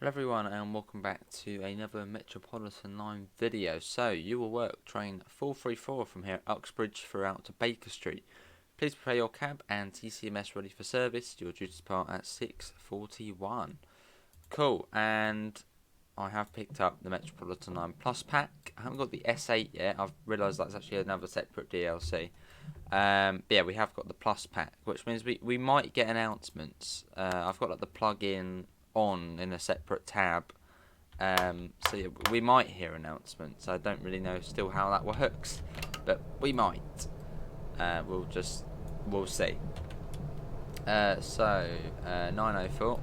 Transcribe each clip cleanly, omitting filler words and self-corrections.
Hello everyone and welcome back to another Metropolitan line video. So you will work train 434 from here at Uxbridge throughout to Baker Street. Please prepare your cab and TCMS ready for service. You're due to depart at 6:41. Cool, and I have picked up the Metropolitan line Plus pack. I haven't got the S8 yet. I've realised that's actually another separate DLC. But yeah, we have got the Plus pack, which means we might get announcements. I've got like the plug-in on in a separate tab, so yeah, we might hear announcements. I don't really know still how that works, but we might. We'll see. 904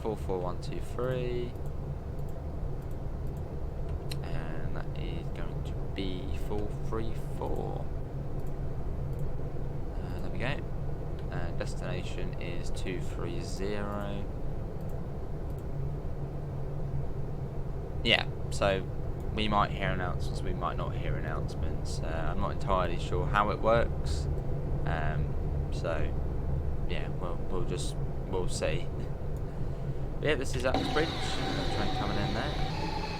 44123, and that is going to be 434. There we go. Destination is 230. Yeah, so we might hear announcements, we might not hear announcements. I'm not entirely sure how it works. So yeah, we'll see. But yeah, this is Uxbridge. Train coming in there,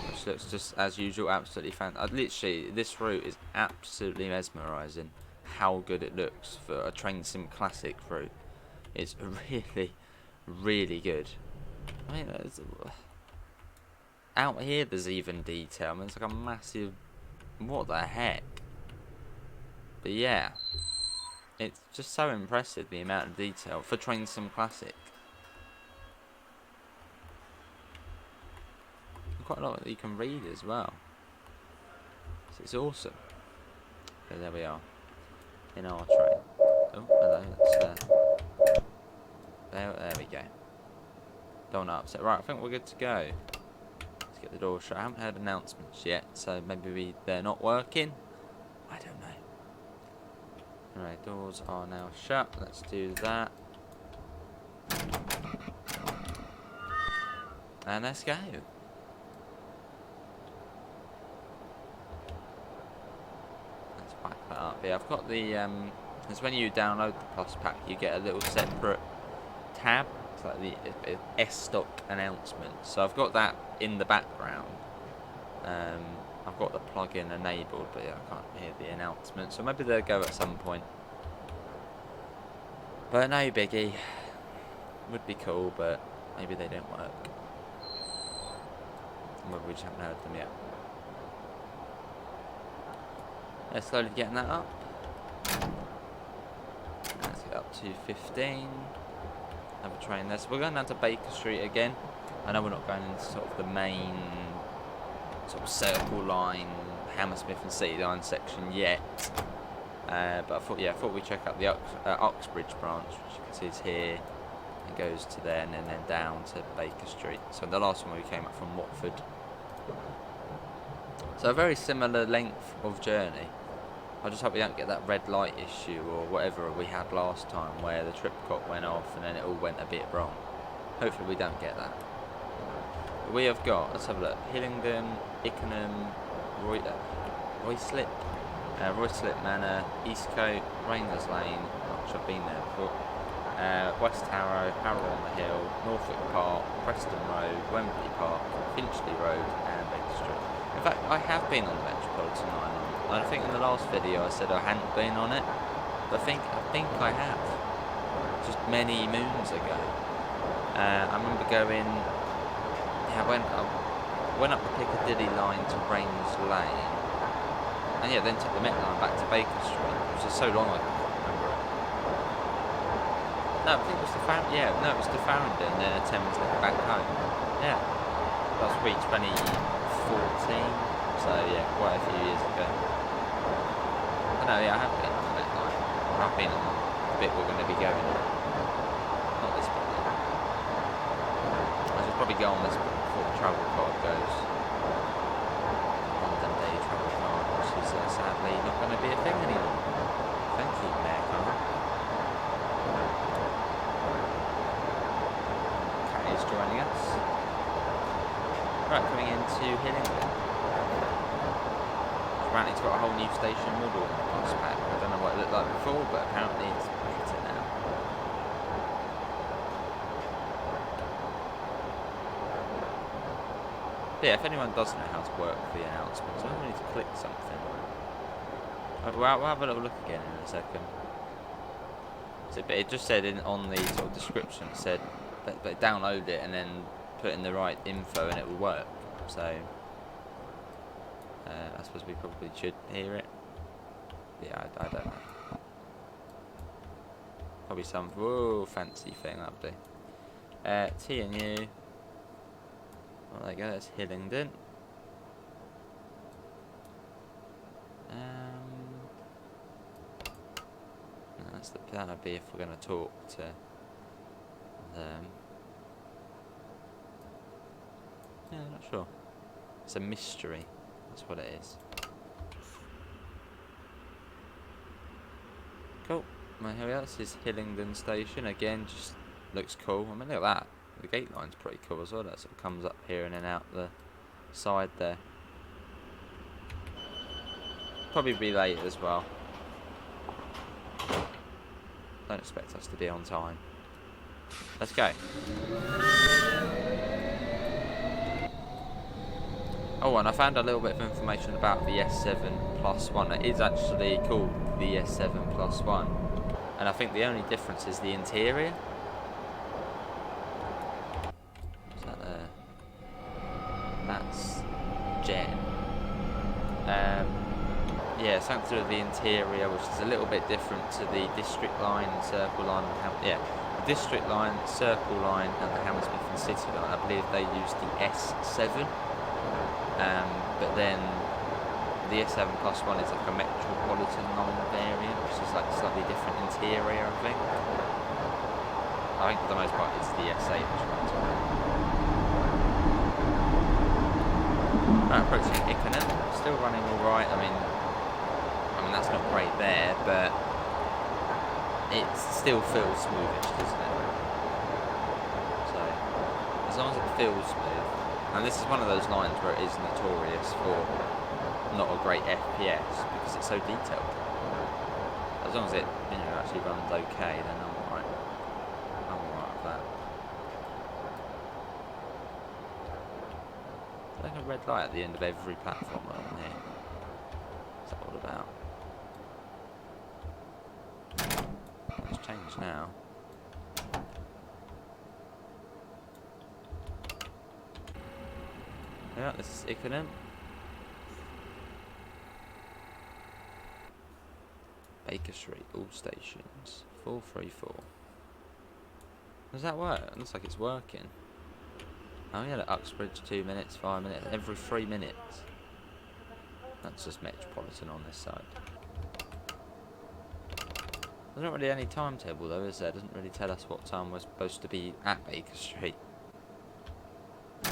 which looks just as usual, absolutely fantastic. Literally, this route is absolutely mesmerising. How good it looks for a train sim classic route. It's really good. I mean, out here there's even detail. I mean, it's like a massive, what the heck. But yeah, it's just so impressive, the amount of detail for train sim classic. Quite a lot that you can read as well, so it's awesome. So there we are in our train. Oh, hello. There we go. Don't upset. Right, I think we're good to go. Let's get the door shut. I haven't heard announcements yet, so maybe they're not working. I don't know. Alright, doors are now shut. Let's do that. And let's go. Let's back that up. Yeah, I've got the it's when you download the Plus pack, you get a little separate tab. It's like the S-stock announcements. So I've got that in the background. I've got the plugin enabled, but yeah, I can't hear the announcement. So maybe they'll go at some point. But no biggie. Would be cool, but maybe they don't work. Maybe we just haven't heard them yet. Yeah, slowly getting that up. Let's get up to 15. Have a train there. So we're going down to Baker Street again. I know we're not going into sort of the main sort of circle line, Hammersmith and City line section yet. But I thought we'd check out the Uxbridge branch, which you can see is here. It goes to there and then down to Baker Street. So the last one we came up from Watford. So a very similar length of journey. I just hope we don't get that red light issue or whatever we had last time where the tripcock went off and then it all went a bit wrong. Hopefully we don't get that. But we have got, let's have a look, Hillingdon, Ickenham, Ruislip Manor, Eastcote, Rainers Lane, which I've been there before, West Harrow, Harrow on the Hill, Norfolk Park, Preston Road, Wembley Park, Finchley Road and Baker Street. In fact, I have been on the Metropolitan line. I think in the last video I said I hadn't been on it, but I think I have, just many moons ago. I remember going, yeah, I went up the Piccadilly line to Rains Lane, and yeah, then took the Met line back to Baker Street, which is so long I can't remember it. No, I think it was the Farringdon, and then a Thames link back home. Yeah, that was week 2014, so yeah, quite a few years ago. No, yeah, I have been on that line. I've been on the bit we're going to be going on. Not this bit though. I should probably go on this bit before the travel card goes. London Day travel card, which is sadly not going to be a thing anymore. Thank you, Mayor Card. Cat is joining us. Right, coming into Hillingdon. Apparently it's got a whole new station model in the Plus pack. I don't know what it looked like before, but apparently it's better now. But yeah, if anyone does know how to work the announcements, I need to click something. We'll have a little look again in a second. So, but it just said on the sort of description, it said but download it and then put in the right info and it will work. So I suppose we probably should hear it. Yeah, I don't know. Probably some fancy thing that'll do. T&U. Well, there you go. That's Hillingdon. That would be if we're going to talk to them. Yeah, I'm not sure. It's a mystery. That's what it is. Cool. Well, here we are. This is Hillingdon Station. Again, just looks cool. I mean, look at that. The gate line's pretty cool as well. That sort of comes up here and then out the side there. Probably be late as well. Don't expect us to be on time. Let's go. Oh, and I found a little bit of information about the S7+1. It is actually called the S7+1. And I think the only difference is the interior. Is that there? That's Jen. Yeah, something to do with the interior, which is a little bit different to the District Line, Circle Line, and the District Line, Circle Line, and the Hammersmith and City Line. I believe they used the S7, but then the S7+1 is like a Metropolitan line variant, which is like slightly different interior, I think. I think for the most part it's the S8 which runs around. Right, approaching Ickenham, still running alright. I mean that's not great there, but it still feels smoothish, doesn't it? So, as long as it feels smooth, and this is one of those lines where it is notorious for not a great FPS because it's so detailed. As long as it, actually runs okay, then I'm alright. I'm alright with that. There's like a red light at the end of every platform on here. What's that all about? It's changed now. Yeah, this is Ickenham. Baker Street, all stations. 434. Does that work? It looks like it's working. Oh yeah, Uxbridge 2 minutes, 5 minutes, every 3 minutes. That's just Metropolitan on this side. There's not really any timetable though, is there? It doesn't really tell us what time we're supposed to be at Baker Street. I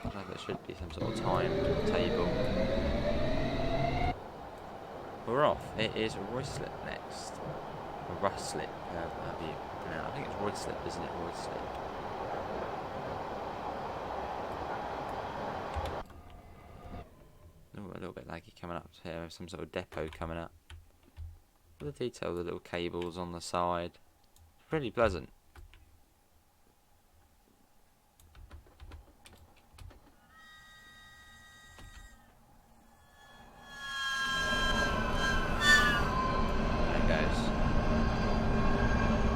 don't know if there should be some sort of timetable. We're off. It is Ruislip next. Or Ruslip, however you pronounce it. I think it's Ruislip, isn't it? Ruislip. Oh, a little bit laggy coming up here. Some sort of depot coming up. The detail of the little cables on the side. It's pretty pleasant. There it goes.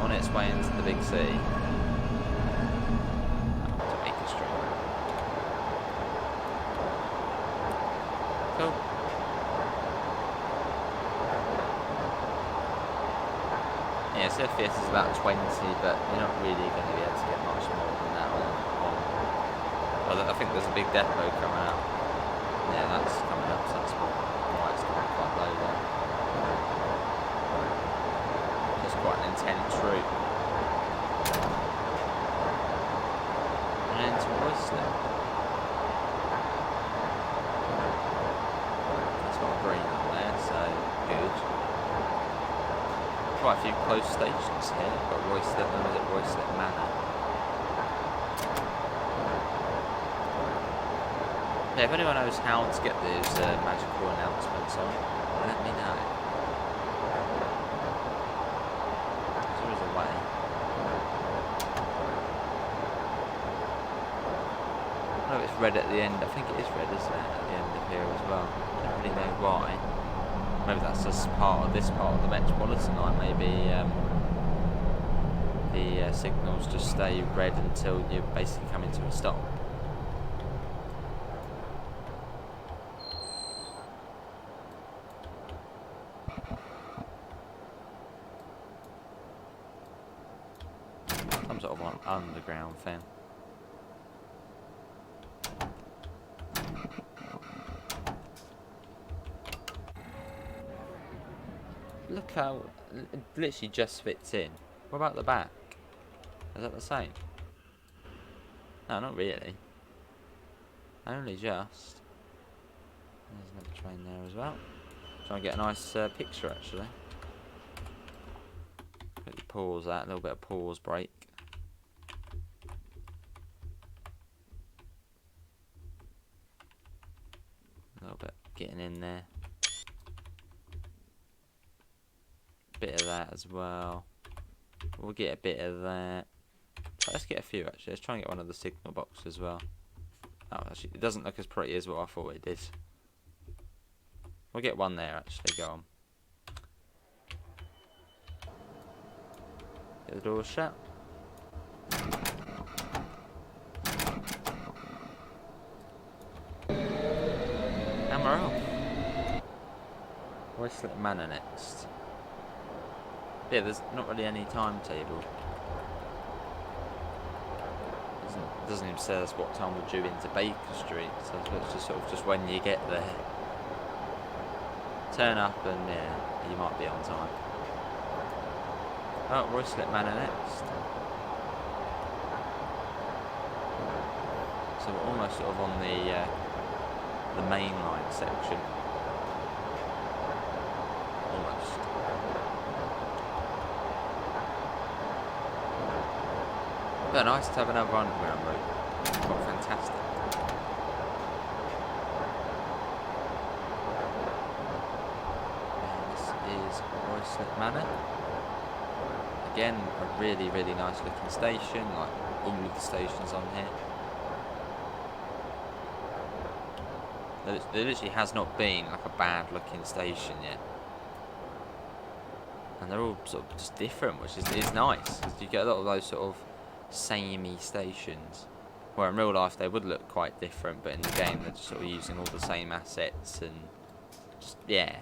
On its way into the big sea. To Baker Street. Cool. Yeah, FPS is about 20, but you're not really going to be able to get much more than that on. I think there's a big depot coming up. Yeah, that's coming up, so that's why it's coming quite low there. Just quite an intense route. And then to Ruislip. That's got a green on there, so good. Quite a few close stations here. We've got Ruislip and was it Ruislip Manor. Yeah, if anyone knows how to get those magical announcements on, let me know. There is a way. know it's red at the end. I think it is red, isn't it, at the end of here as well. I don't really know why. Maybe that's just part of this part of the Metropolitan line. Maybe the signals just stay red until you basically come into a stop. Some sort of an underground thing. Look how it literally just fits in. What about the back? Is that the same? No, not really. Only just. There's another train there as well. Try and get a nice picture actually. Quickly pause that, a little bit of pause break. A little bit getting in there. Bit of that as well. We'll get a bit of that. Let's get a few actually. Let's try and get one of the signal boxes as well. Oh, actually, it doesn't look as pretty as what I thought it did. We'll get one there actually. Go on. Get the door shut. And we're off. Wasteland Manor next. Yeah, there's not really any timetable. Doesn't even say us what time we're due into Baker Street, so it's just sort of just when you get there. Turn up and yeah, you might be on time. Oh, Wasteland Manor next. So we're almost sort of on the main line section. Almost. But nice to have another underground route. Quite fantastic. And this is Wasteland Manor. Again, a really, really nice looking station, like all of the stations on here. There literally has not been like a bad looking station yet. And they're all sort of just different, which is nice. You get a lot of those sort of samey stations where in real life they would look quite different, but in the game they're just sort of using all the same assets and just, yeah.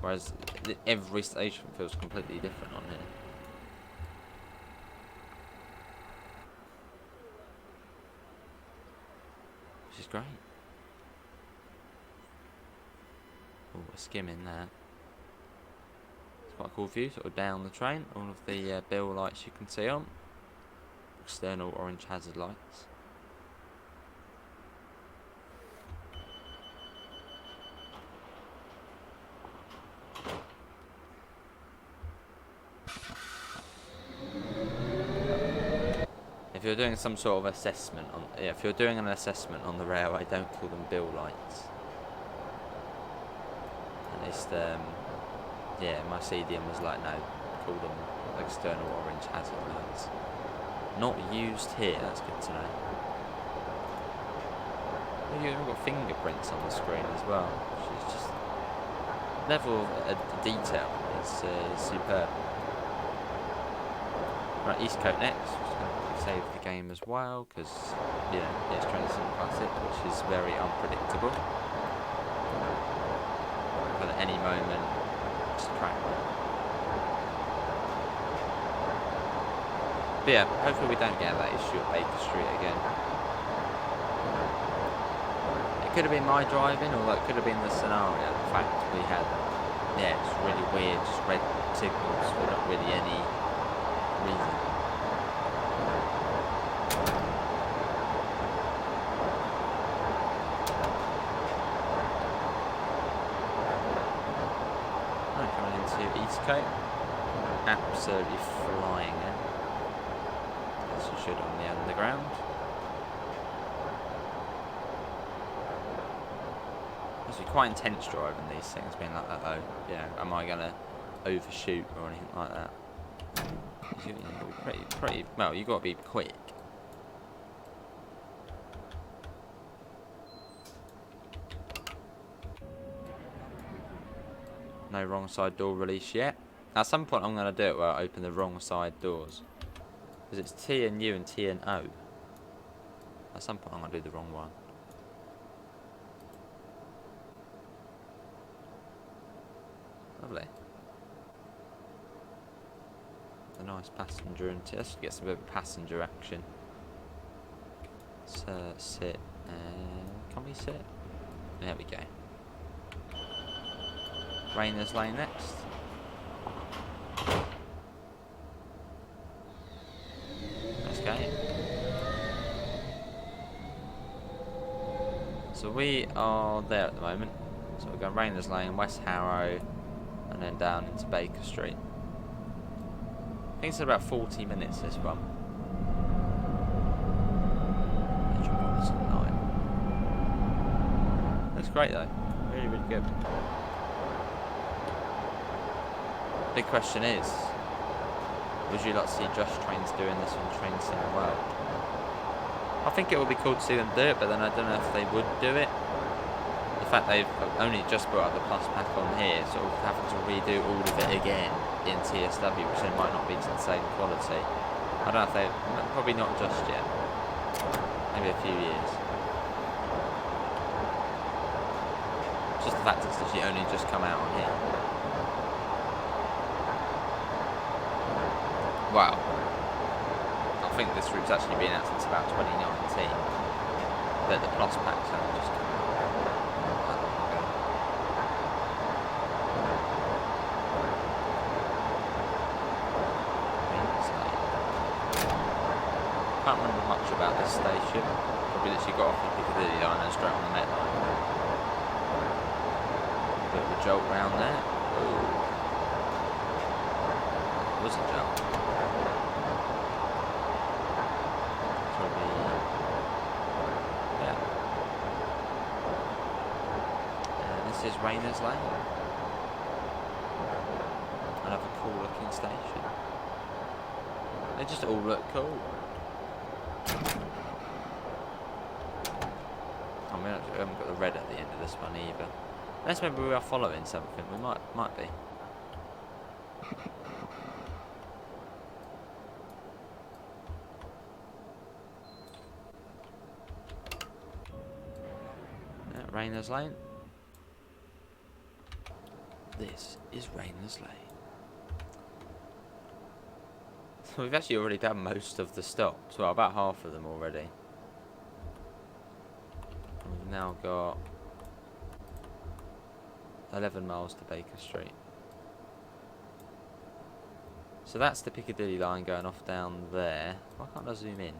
Whereas every station feels completely different on here. Which is great. Oh, we're skimming there. It's quite a cool view, sort of down the train. All of the bill lights you can see on. External orange hazard lights. If you're doing some sort of assessment on, if you're doing an assessment on the railway, don't call them bill lights. At least, yeah, my CDM was like, no, call them external orange hazard lights. Not used here, that's good to know. You've got fingerprints on the screen as well, which is just level of detail is superb. Right, East Coast next. Just going to save the game as well because it's trying to Sim Classic, which is very unpredictable. But at any moment, just crack. But yeah, hopefully we don't get that issue at Baker Street again. It could have been my driving, or that could have been the scenario. The fact we had, just really weird, just red signals for not really any reason. Right, coming into Eastcote. Absolutely flying in. As you should on the underground. It's quite intense driving these things, being like that though. Am I gonna overshoot or anything like that? You've got to be pretty well, you've got to be quick. No wrong side door release yet. At some point I'm going to do it where I open the wrong side doors. Because it's T and U and T and O. At some point I'm going to do the wrong one. Lovely. A nice passenger and let's get some bit of passenger action. So sit and can we sit? There we go. Rainer's Lane next. Let's go. So we are there at the moment. So we're going Rainer's Lane, West Harrow, and then down into Baker Street. I think it's about 40 minutes this one. Metropolitan line. Looks great though. Really, really good. Big question is, would you like to see Just Trains doing this on Train Sim World? I think it would be cool to see them do it, but then I don't know if they would do it. The fact they've only just brought up the Plus pack on here, sort of having to redo all of it again in TSW, which then might not be to the same quality. I don't know if they, probably not just yet. Maybe a few years. Just the fact it's literally only just come out on here. Wow. I think this route's actually been out since about 2019. But the Plus pack's only just come out. Can't remember much about this station. Probably literally got off the Piccadilly line and straight on the Met line. Bit of a jolt round there. Ooh. It was a jolt. Probably. Yeah. And this is Rainer's Lane. Another cool looking station. They just all look cool. We haven't got the red at the end of this one either. Unless maybe we are following something. We might be. Yeah, Rainer's Lane. This is Rainer's Lane. So we've actually already done most of the stops. Well, about half of them already. We've now got 11 miles to Baker Street. So that's the Piccadilly line going off down there. Why can't I zoom in?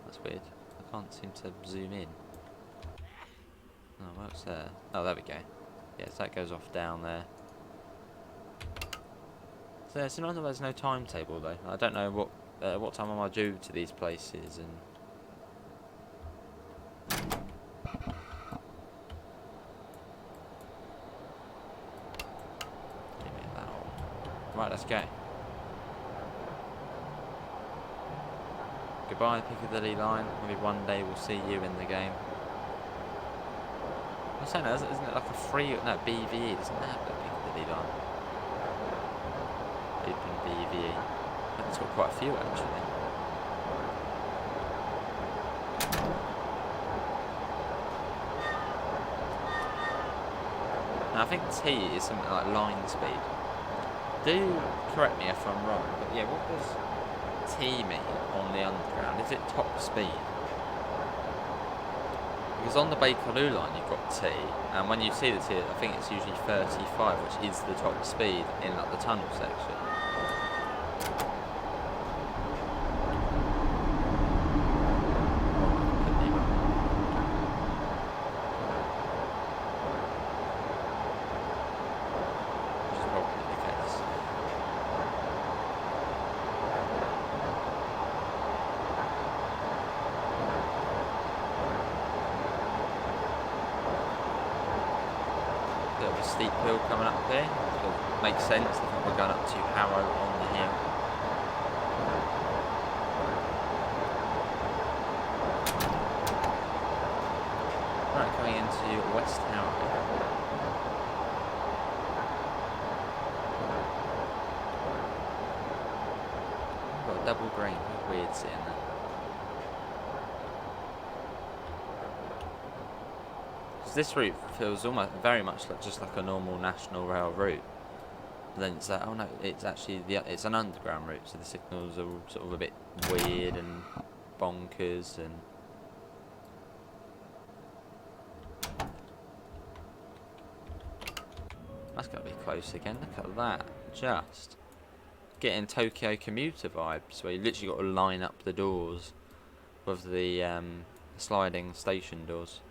That's weird. I can't seem to zoom in. Oh, what's there? Oh, there we go. Yes, that goes off down there. So no, there's no timetable though. I don't know what time am I due to these places and. Right, let's go. Goodbye, Piccadilly line. Maybe one day we'll see you in the game. I'm saying that, isn't it like a free... No, BVE doesn't have the Piccadilly line. Open BVE. I think it's got quite a few, actually. Now, I think T is something like line speed. Do correct me if I'm wrong, but yeah, what does T mean on the underground? Is it top speed? Because on the Bakerloo line you've got T, and when you see the T, I think it's usually 35, which is the top speed in like the tunnel section. Bit of a steep hill coming up here, so it makes sense. I think we're going up to Harrow on the hill. Right, coming into West Harrow. double green. Weird seeing that. Because this route feels almost very much like just like a normal national rail route. But then it's like, oh no, it's actually it's an underground route, so the signals are sort of a bit weird and bonkers and. That's got to be close again. Look at that. Just getting Tokyo commuter vibes, where you literally got to line up the doors with the sliding station doors.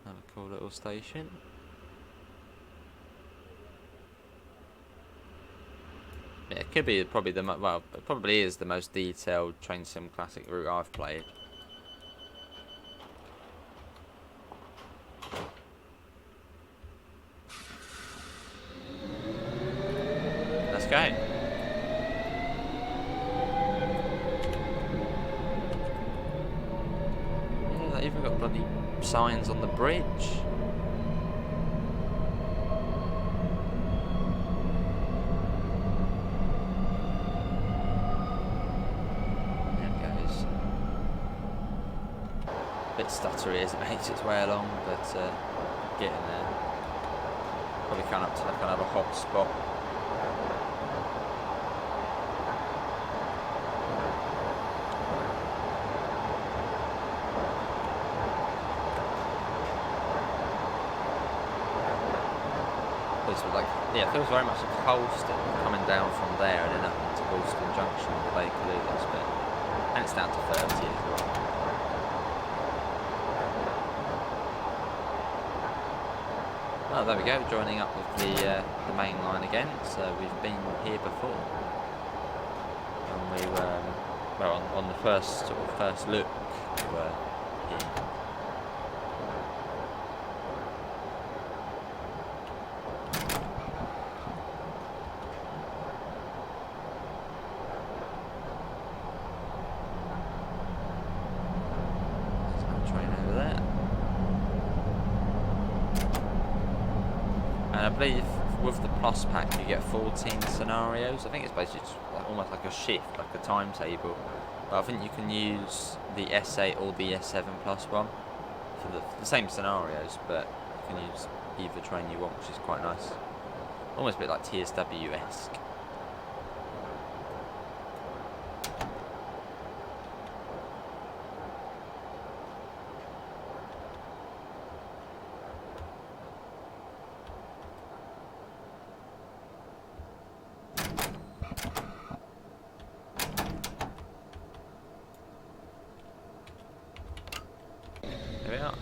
Another cool little station. Yeah, it could be probably well, it probably is the most detailed train sim classic route I've played. Let's go. Yeah, they even got bloody signs on the bridge. There it goes. A bit stuttery as it makes its way along, but getting there. Probably coming up to like another hot spot. Like, yeah, it feels very much like Colston coming down from there and then up into Colston Junction on the Bakerloo last bit. And it's down to 30 as well. Well, there we go, joining up with the main line again. So we've been here before. And we were, well, on the first look, we were here. I believe with the plus pack you get 14 scenarios. I think it's basically just like, almost like a shift, like a timetable. But I think you can use the S8 or the S7+1 for the same scenarios, but you can use either train you want, which is quite nice. Almost a bit like TSW-esque.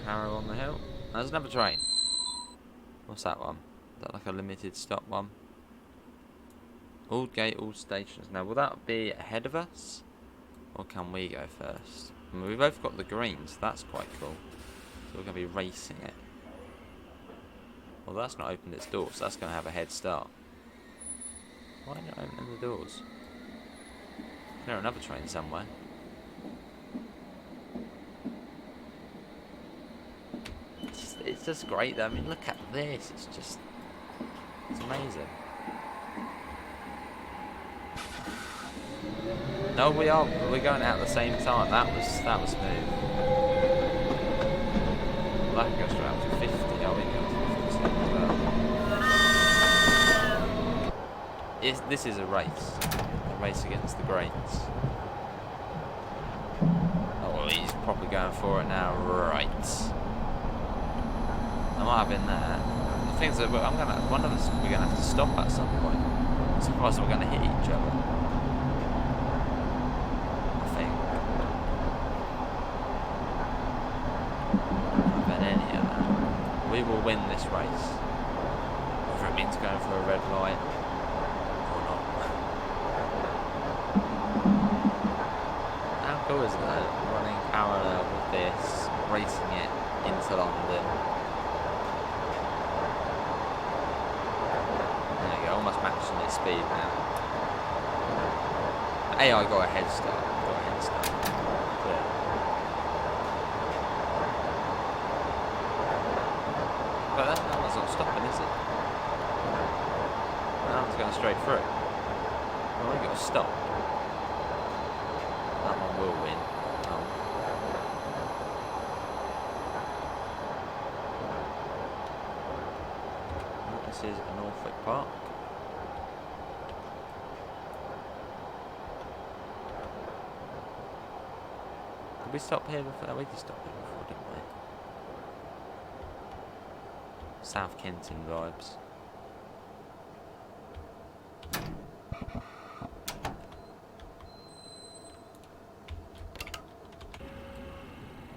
Harrow on the hill. There's another train. What's that one? Is that like a limited stop one? Aldgate, all stations. Now, will that be ahead of us? Or can we go first? I mean, we've both got the greens. That's quite cool. So we're going to be racing it. Well, that's not opened its doors, so that's going to have a head start. Why not open the doors? There's another train somewhere. It's just great though. I mean, look at this. It's amazing. No, we're going out at the same time. That was smooth. Well, I can go straight up to 50. Oh, we can go to 50 as well. This is a race against the grains. Oh, he's probably going for it now. Right. I might have been there. The thing is that one of us, we're going to have to stop at some point. Otherwise we're going to hit each other. I think. Not been any of that. We will win this race. Whether it means going for a red light or not. How cool is that? Running parallel with this, racing it into London. Almost matching its speed now. AI got a head start. Yeah. But that's not stopping, is it? going straight through. Well, we got to stop. That one will win. Oh. This is Norfolk Park. Did we stop here before? Oh, we did stop here before, didn't we? South Kenton vibes.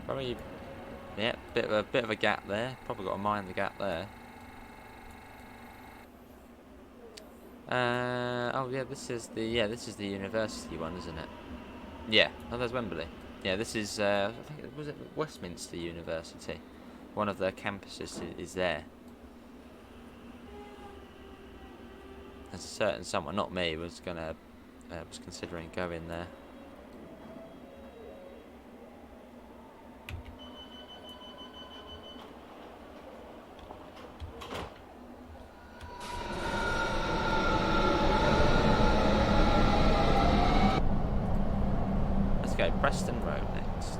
Probably, yeah, bit of a gap there. Probably got to mind the gap there. Oh yeah, this is the university one, isn't it? Yeah. Oh, there's Wembley. Yeah, this is I think was it Westminster University. One of their campuses is there. There's a certain someone, not me, was considering going there. Let's go Preston Road next.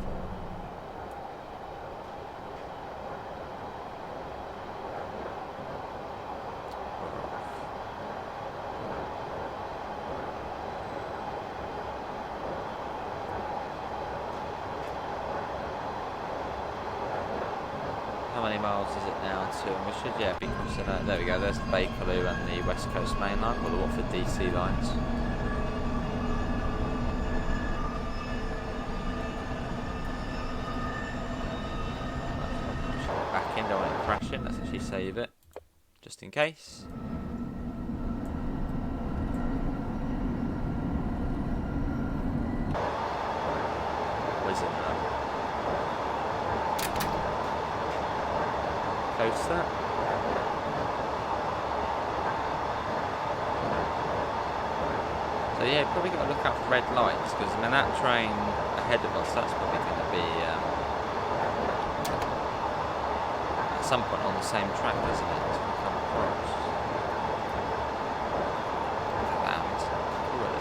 How many miles is it now to? And we should, yeah, be crossing that. There we go, there's the Bakerloo and the West Coast Main Line, or the Watford DC lines. Back in, don't want it crashing, let's actually save it, just in case. Whizzing though. Coaster. So yeah, probably got to look out for red lights, because I mean that train ahead of us, that's probably going to be at some point on the same track, isn't it? It's going to come across. Look at that. Good.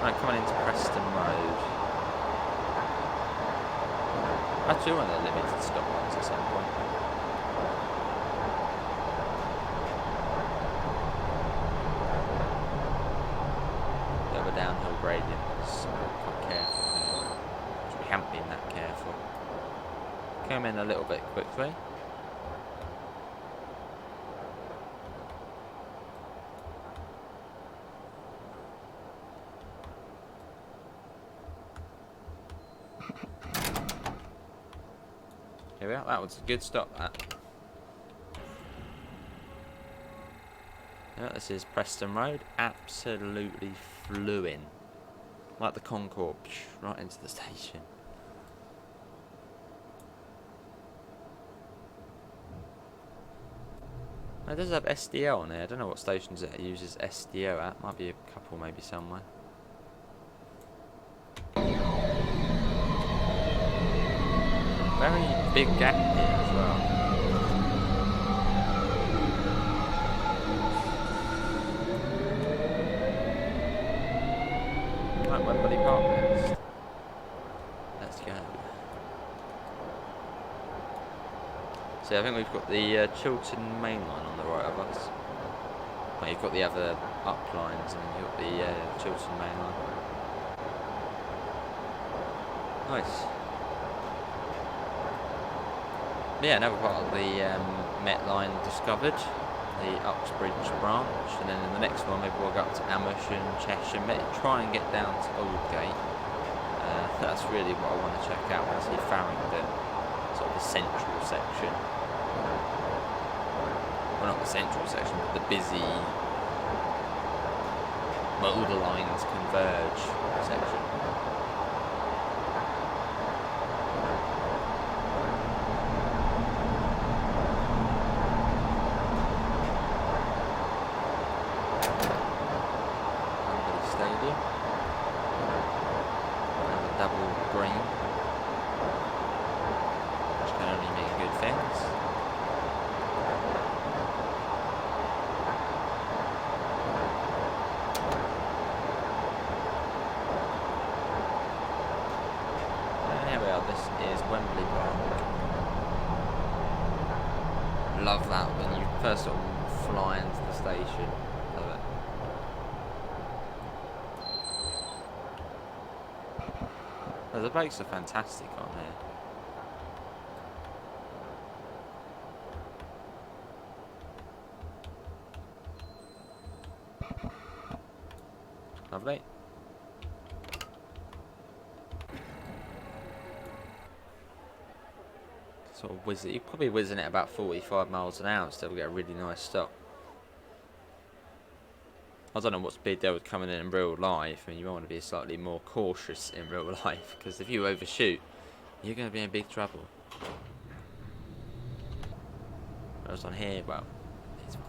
Right, coming into Preston Road. Actually, one of the limited stop ones at some point. Bit of a downhill gradient, so quite careful here. We haven't been that careful. Come in a little bit quickly. Here we are. That was a good stop, that. Yeah, this is Preston Road. Absolutely fluing. Like the Concorde, right into the station. It does have SDO on here. I don't know what stations it uses SDO at. Might be a couple maybe somewhere. Very big gap here as well. Right, Wembley Park next. Let's go. So I think we've got the Chiltern Main Line on the right of us. Well, you've got the other up lines and then you've got the Chiltern Main Line. Nice. Yeah, another part of the Met line discovered, the Uxbridge branch, and then in the next one maybe we'll go up to Amersham, Cheshire, try and get down to Aldgate. That's really what I want to check out when I see Farringdon, sort of the central section. Well, not the central section, but the busy, where all the lines converge section. to Wembley Park. Love that when you first sort of fly into the station. Love it. Oh, the brakes are fantastic on here. Lovely. Sort of whiz it. You're probably whizzing it about 45 miles an hour, still get a really nice stop. I don't know what speed they would coming in real life. I mean, you might want to be slightly more cautious in real life, because if you overshoot, you're going to be in big trouble. Whereas on here, well, it's fine.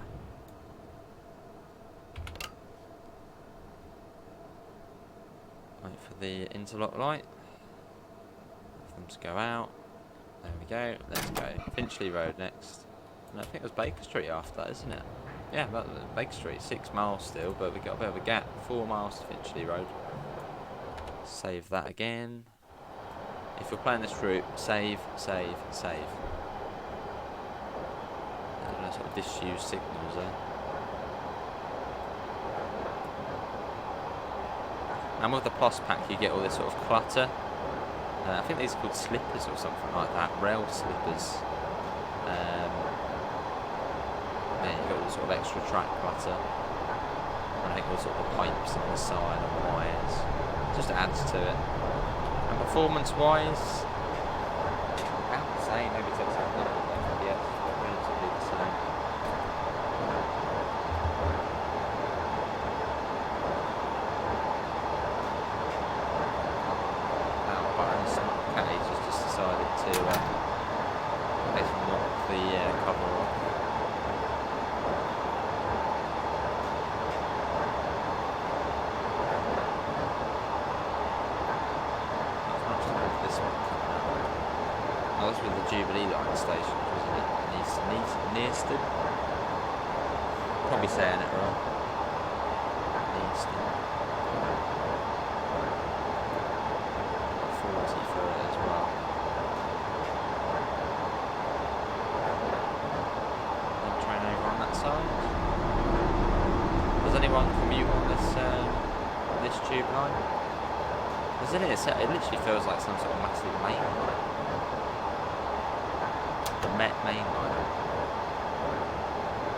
Wait for the interlock light. For them to go out. There we go. Let's go. Finchley Road next. No, I think it was Baker Street after that, isn't it? Yeah, Baker Street. 6 miles still, but we got a bit of a gap. 4 miles to Finchley Road. Save that again. If you're playing this route, save, save, save. There's no sort of disused signals there. And with the Plus pack, you get all this sort of clutter. I think these are called slippers or something like that. Rail slippers. Yeah, you've got all the sort of extra track clutter. And I think all sort of pipes on the side and wires. Just adds to it. And performance-wise, about the same. Maybe it takes a little bit left, yeah, but relatively the same. Power buttons. Okay, just decided to basically knock the cover off. That was with the Jubilee line station, wasn't it? Nearston? Probably saying it wrong. Nearston. 40 for it as well. Then train over on that side. Does anyone commute on this tube line? Isn't it? It literally feels like some sort of massive main line. Main line.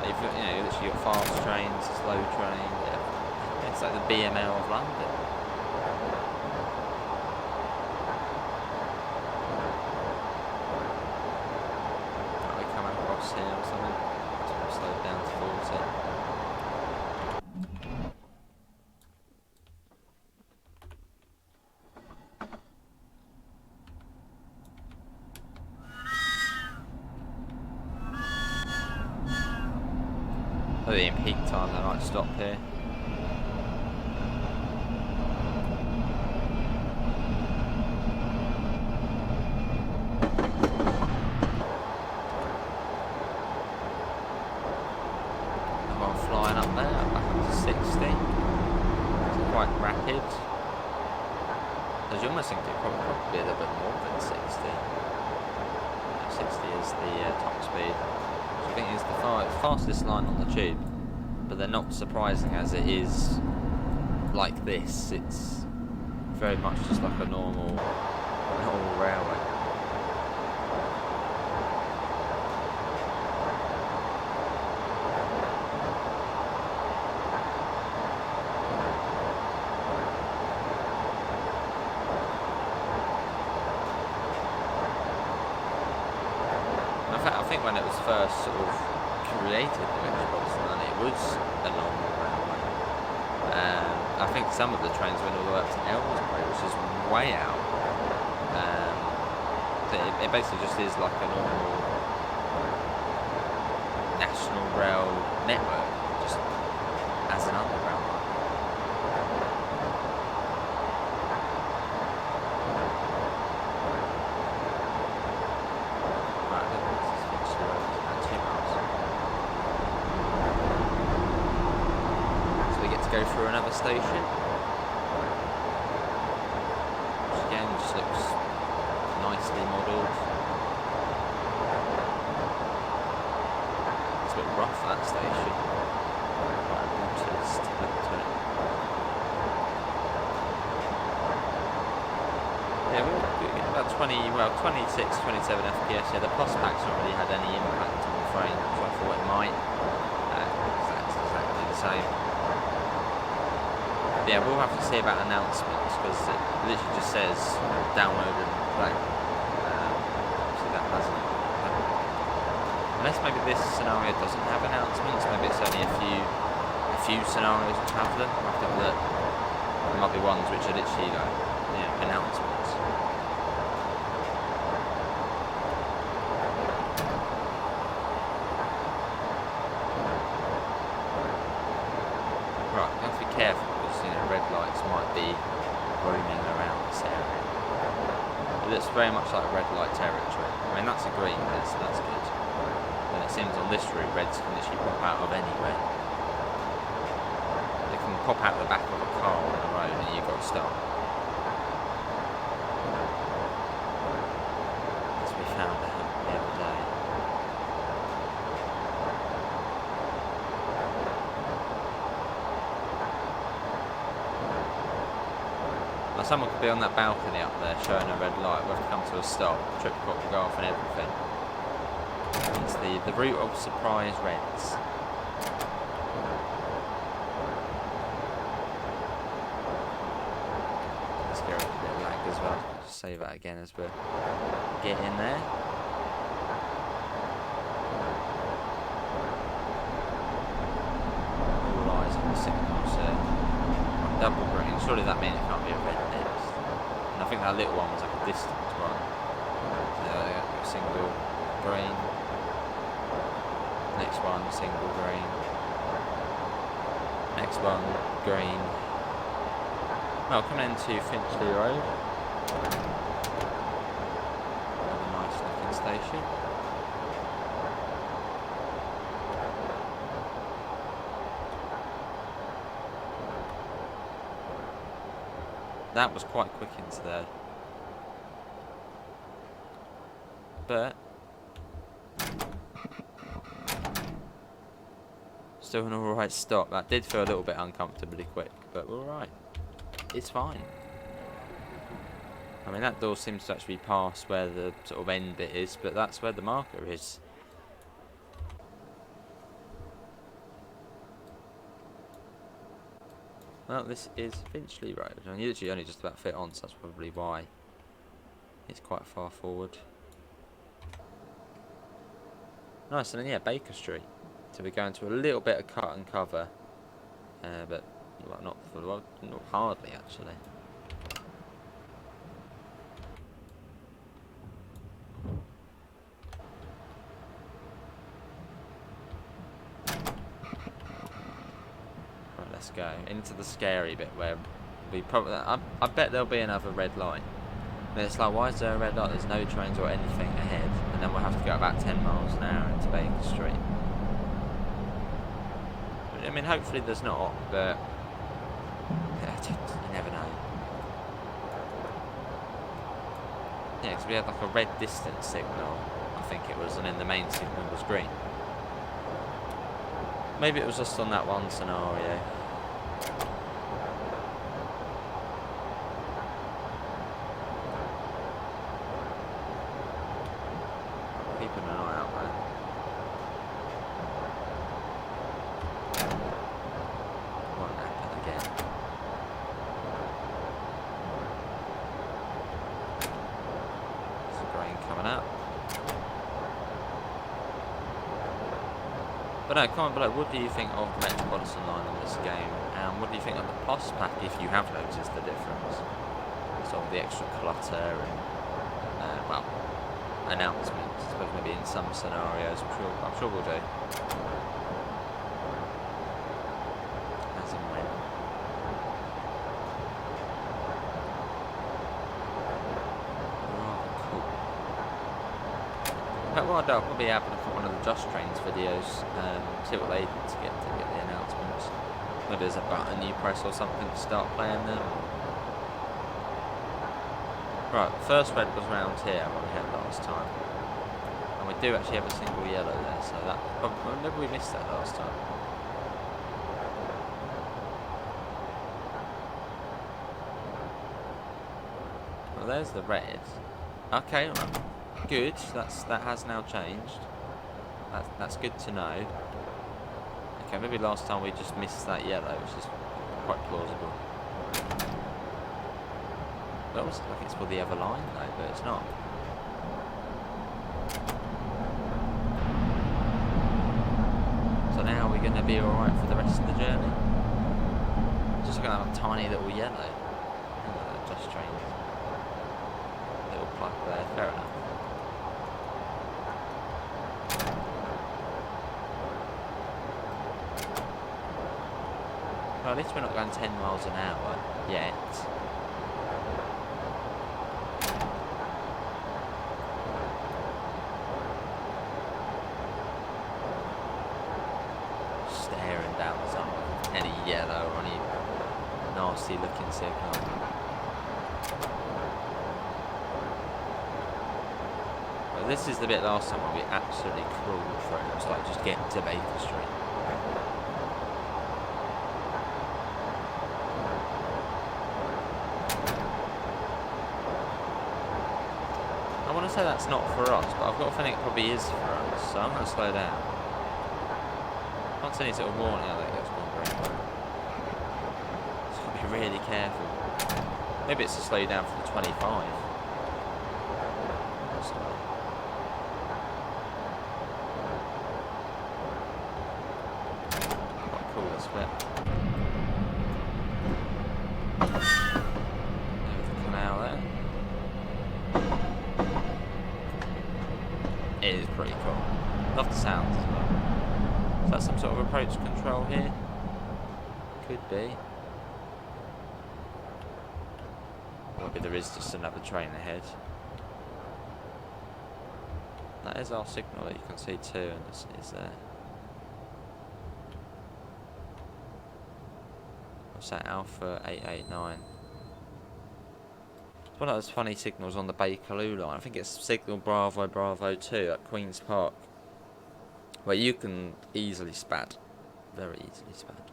You've got, you literally got fast trains, slow trains. Yeah. It's like the BML of London. Are we coming across here or something? So slow down to 40. In peak time they might stop here. Everyone flying up there, back up to 60. It's quite rapid. As you almost think it probably be a little bit more than 60. 60 is the top speed. I think it's the fastest line on the tube, but they're not surprising as it is like this. It's very much just like a normal railway. I think when it was first sort of created, the Metropolitan, it was a normal railway. I think some of the trains went all the way up to Ellsbury, which is way out. It basically just is like a normal national rail network, just as an underground line. Go through another station, which again just looks nicely modelled. It's a bit rough, that station. Quite a brutalist look to it. Yeah, we're getting about 26, 27 FPS. Yeah, the plus pack's not really had any impact on the frame, which I thought it might. That's exactly the same. Yeah, we'll have to see about announcements, because it literally just says download and play. So that hasn't happened. Unless maybe this scenario doesn't have announcements, maybe it's only a few scenarios which have them. We'll have to have a look. There might be ones which are literally like, announcements. Right, you have to be careful, because red lights might be roaming around this area. It looks very much like red light territory. I mean, that's a green, that's good. And it seems on this route, reds can literally pop out of anywhere. They can pop out the back of a car on the road and you've got to stop. As we found out the other day. Now someone could be on that balcony up there showing a red light. We'll have to come to a stop. Trip clock will go off and everything. It's the route of surprise reds. Let's get a bit of lag as well. Just save that again as we get in there. All eyes on the signals there. Double green. Surely that means it can't be a red next. And I think that little one was like a distance one. So there, single green. Next one, single green. Next one, green. Well, coming into Finchley Road. Another nice looking station. That was quite quick into there. But still an alright stop. That did feel a little bit uncomfortably quick, but we're alright. It's fine. I mean, that door seems to actually be past where the sort of end bit is, but that's where the marker is. Well, this is Finchley Road. I mean, you literally only just about fit on, so that's probably why it's quite far forward. Nice, and then yeah, Baker Street. So we're going to a little bit of cut and cover, but well, not hardly actually. Right, let's go into the scary bit where we probably. I bet there'll be another red light. And it's like, why is there a red light? There's no trains or anything ahead, and then we'll have to go about 10 miles an hour into Baker Street. I mean, hopefully there's not, but you never know. Yeah, because we had like a red distance signal, I think it was, and then the main signal was green. Maybe it was just on that one scenario. Keeping an eye out there. Won't happen again. There's a grain coming out. But no, comment below, what do you think of the Metropolitan line on this game? And what do you think of the Plus pack, if you have noticed the difference? Sort of the extra clutter and, well, announcements, I suppose maybe in some scenarios, I'm sure we'll do. As and when. Rather cool. But what I'll probably have a look at one of the Just Trains videos, see what they did to get the announcements. Maybe there's a button you press or something to start playing them. Right, first red was round here when we had last time. And we do actually have a single yellow there, so that... Oh, maybe we missed that last time. Well, there's the red. Okay, right. Good. That has now changed. That's good to know. Okay, maybe last time we just missed that yellow, which is quite plausible. It looks like it's for the other line though, but it's not. So now we're going to be alright for the rest of the journey. Just going to have a tiny little yellow. Just strange. Little plug there, fair enough. Well, at least we're not going 10 miles an hour yet. Staring down some any yellow or any nasty looking signal. Well, this is the bit last time where we absolutely crawled through. It was like just getting to Baker Street. I want to say that's not for us, but I've got a feeling it probably is for us, so I'm going to slow down. Can't see any sort of warning that it gets gone green. Just got to be really careful. Maybe it's to slow you down from the 25. Possibly. Quite cool this bit. There's the canal there. It is pretty cool. Love the sounds as well. Is that some sort of approach control here? Could be. Maybe there is just another train ahead. That is our signal that you can see too, and it's there. What's that? Alpha 889. It's one of those funny signals on the Bakerloo line. I think it's signal Bravo Bravo 2 at Queen's Park, where you can easily spad. Very easily spad.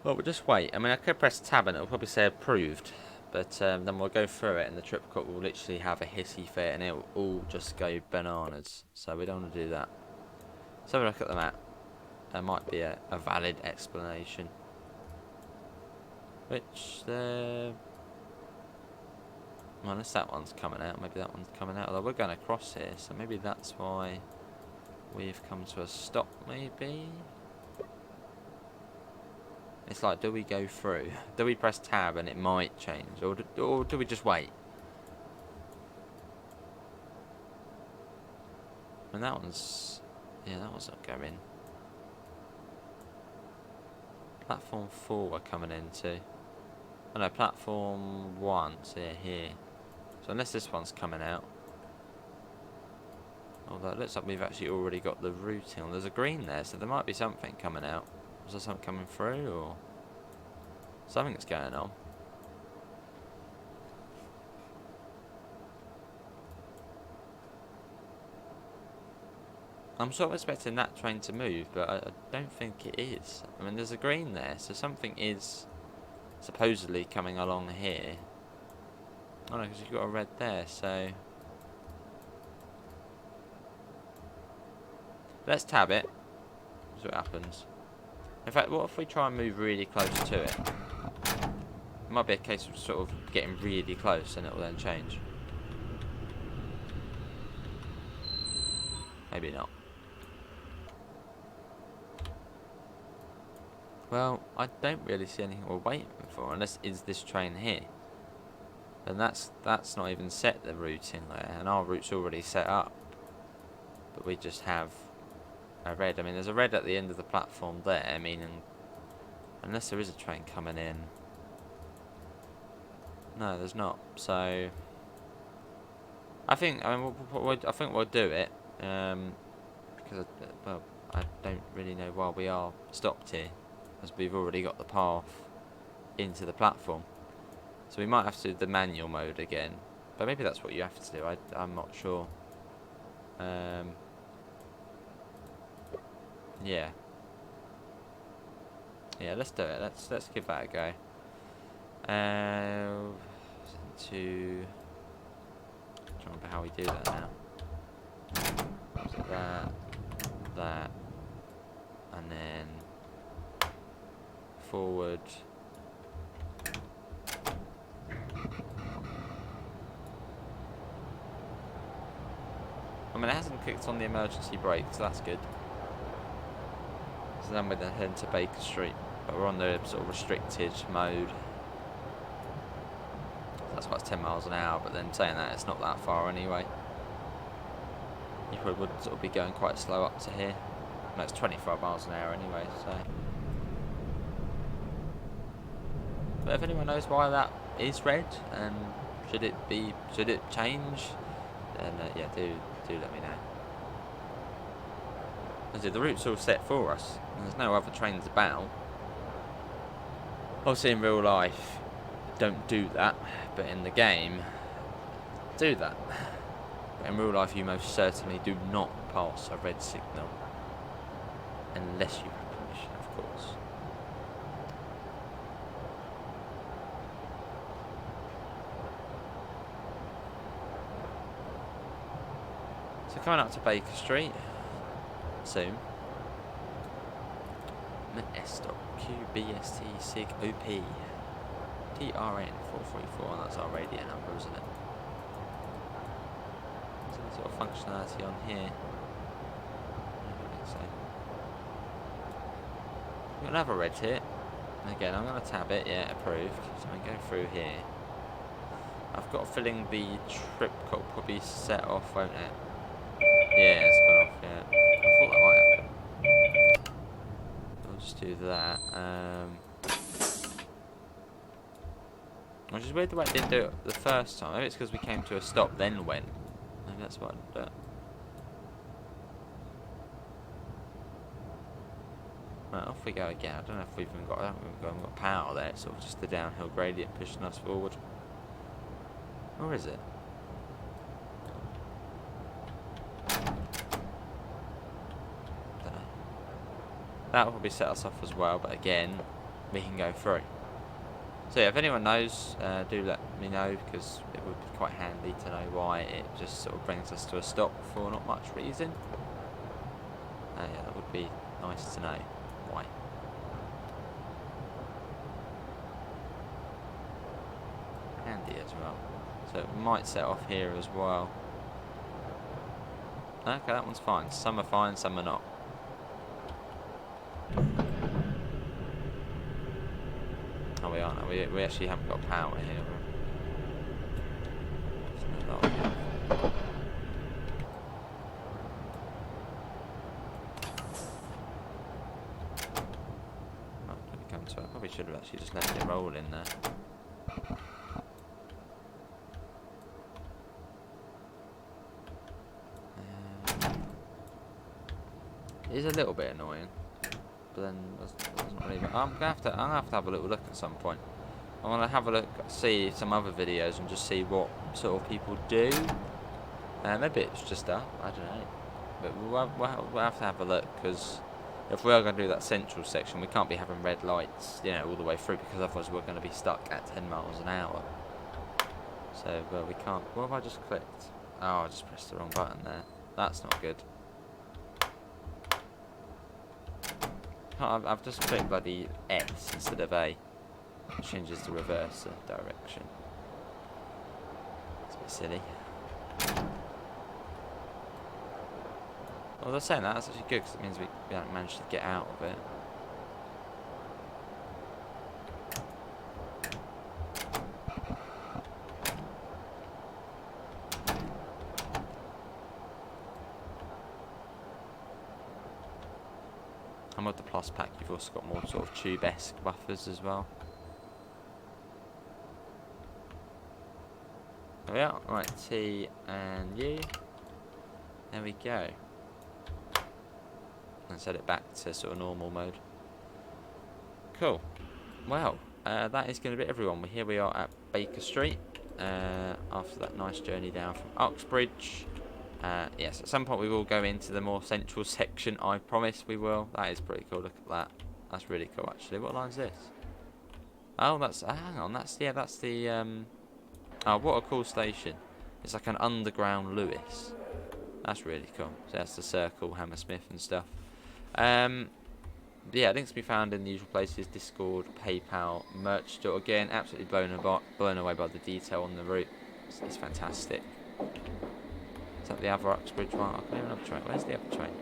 Well, we'll just wait. I mean, I could press tab and it'll probably say approved, but then we'll go through it and the trip cut will literally have a hissy fit and it'll all just go bananas. So we don't want to do that. Let's have a look at the map. There might be a valid explanation. Which, unless that one's coming out, maybe that one's coming out. Although we're going across here, so maybe that's why we've come to a stop, maybe? It's like, do we go through? Do we press tab and it might change? Or do we just wait? And that one's... yeah, that one's not going. Platform 4 we're coming into. Oh no, platform 1, so yeah, here. So unless this one's coming out. Although it looks like we've actually already got the routing. There's a green there, so there might be something coming out. Is there something coming through, or something's going on? I'm sort of expecting that train to move, but I don't think it is. I mean, there's a green there, so something is supposedly coming along here. Oh no, because you've got a red there, so... let's tab it. See what happens. In fact, what if we try and move really close to it? It might be a case of sort of getting really close and it will then change. Maybe not. Well, I don't really see anything we're waiting for, unless it's this train here. And that's not even set the routing there, and our route's already set up. But we just have a red. I mean, there's a red at the end of the platform there, meaning unless there is a train coming in. No, there's not. So I think I think we'll do it because well, I don't really know why we are stopped here, as we've already got the path into the platform. So we might have to do the manual mode again. But maybe that's what you have to do. I'm not sure. Yeah. Yeah, let's do it. Let's give that a go. To trying to remember how we do that now. Was it that, and then forward. I mean, it hasn't clicked on the emergency brake, so that's good. So then we're then heading to Baker Street, but we're on the sort of restricted mode. That's why it's 10 miles an hour, but then saying that, it's not that far anyway. You probably would sort of be going quite slow up to here. No, it's 25 miles an hour anyway, so. But if anyone knows why that is red, and should it change, then yeah, do let me know. As the route's all set for us, and there's no other trains about. Obviously in real life, don't do that, but in the game, do that. But in real life, you most certainly do not pass a red signal, unless you have permission, of course. So coming up to Baker Street soon. S.QBST SIG OP TRN 434, and that's our radio number, isn't it? Is there any sort of functionality on here? I don't think so. We're going to have a red hit. And again, I'm going to tab it, yeah, approved. So I'm going to go through here. I've got a feeling the trip clock will be set off, won't it? Yeah, it's gone off, yeah. I thought that might happen. I'll just do that. Which is weird the way it didn't do it the first time. Maybe it's because we came to a stop, then went. Maybe that's what I did. Right, off we go again. I don't know if we've even got, power there. It's sort of just the downhill gradient pushing us forward. Or is it? That will probably set us off as well, but again, we can go through. So yeah, if anyone knows, do let me know, because it would be quite handy to know why it just sort of brings us to a stop for not much reason. Yeah, that would be nice to know why. Handy as well. So it might set off here as well. Okay, that one's fine. Some are fine, some are not. Oh, we aren't. We actually haven't got power here. Right, let me come to it. I probably should have actually just let it roll in there. It is a little bit annoying, but then doesn't really. I'm gonna have to have a little look at some point. I want to have a look, see some other videos, and just see what sort of people do. Maybe it's just I don't know. But we'll have to have a look, because if we are going to do that central section, we can't be having red lights, you know, all the way through, because otherwise we're going to be stuck at 10 miles an hour. So, well, we can't. What have I just clicked? Oh, I just pressed the wrong button there. That's not good. I've just clicked bloody X instead of A. It changes the reverse direction. It's a bit silly. Well, they're saying that's actually good, because it means we haven't managed to get out of it. And with the Plus pack, you've also got more sort of tube-esque buffers as well. There we are. Right, T and U. There we go. And set it back to sort of normal mode. Cool. Well, that is going to be everyone. Here we are at Baker Street after that nice journey down from Uxbridge. Yes, at some point we will go into the more central section. I promise we will. That is pretty cool. Look at that. That's really cool, actually. What line's this? Oh, that's hang on. That's the oh, what a cool station. It's like an underground Lewis. That's really cool. So that's the Circle, Hammersmith, and stuff. Yeah, links can be found in the usual places: Discord, PayPal, merch store. Again, absolutely blown away by the detail on the route. It's fantastic. Is that the other Uxbridge one? I can hear another train. Where's the other train?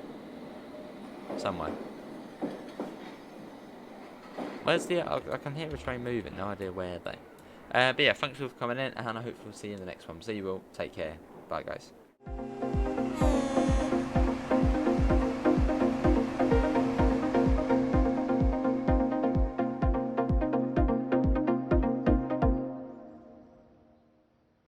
Somewhere. Where's the? I can hear a train moving. No idea where they. But yeah, thanks for coming in, and I hope we'll see you in the next one. See you all. Take care. Bye, guys.